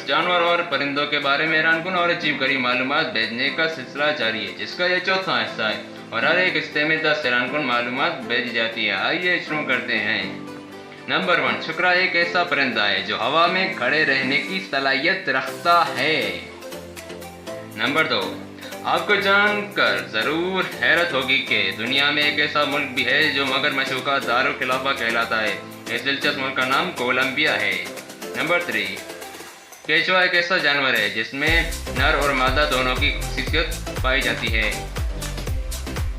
जानवर और परिंदों के बारे में हैरानकुन और अजीब गरीब मालूमात भेजने का सिलसिला जारी है, जिसका ये चौथा हिस्सा है और हर एक हिस्से में 10 हैरानकुन मालूमात भेजी जाती है। आइए शुरू करते हैं। नंबर 1, शुक्रा एक ऐसा परिंदा है जो हवा में खड़े रहने की सलाहियत रखता है। नंबर 2, आपको जानकर जरूर हैरत होगी कि दुनिया में एक ऐसा मुल्क भी है जो मगरमच्छों का दारुल खिलाफा कहलाता है। इस दिलचस्प मुल्क का नाम कोलंबिया है। नंबर 3, केचुआ एक ऐसा जानवर है जिसमें नर और मादा दोनों की खासियत पाई जाती है।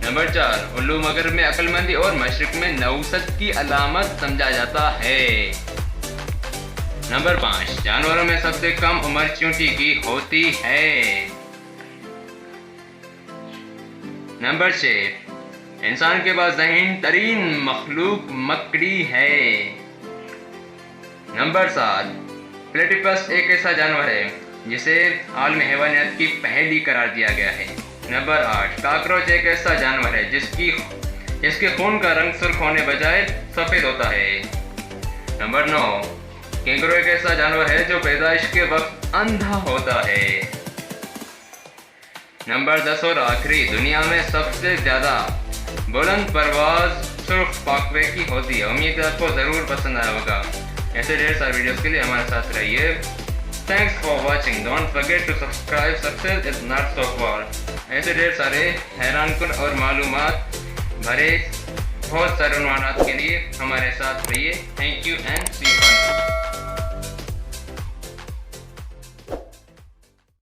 नंबर 4, उल्लू मगर में अक्लमंदी और मशरिक में नौसत की अलामत समझा जाता है। नंबर 5, जानवरों में सबसे कम उम्र चींटी की होती है। नंबर 6, इंसान के पास ज़हीन तरीन मखलूक मकड़ी है। नंबर 7, प्लेटिपस एक ऐसा जानवर है जिसे आलमी हैवानियत की पहेली करार दिया गया है। नंबर 8, काकरोच एक ऐसा जानवर है जिसके खून का रंग सुर्ख होने बजाय सफ़ेद होता है। नंबर 9, कैंगरू एक ऐसा जानवर है जो पैदाइश के वक्त अंधा होता है। नंबर 10 और आखिरी, दुनिया में सबसे ज़्यादा बुलंद परवाज सुर्ख पाकवे की होती है। उम्मीद है आपको ज़रूर पसंद आया होगा। ऐसे ढेर सारे वीडियोस के लिए हमारे साथ रहिए। Thanks for watching, don't forget to subscribe, success is not so far. ऐसे ढेर सारे हैरानकुन और मालूमात भरे बहुत सारे उन्वानात के लिए हमारे साथ रहिए। Thank you and see you.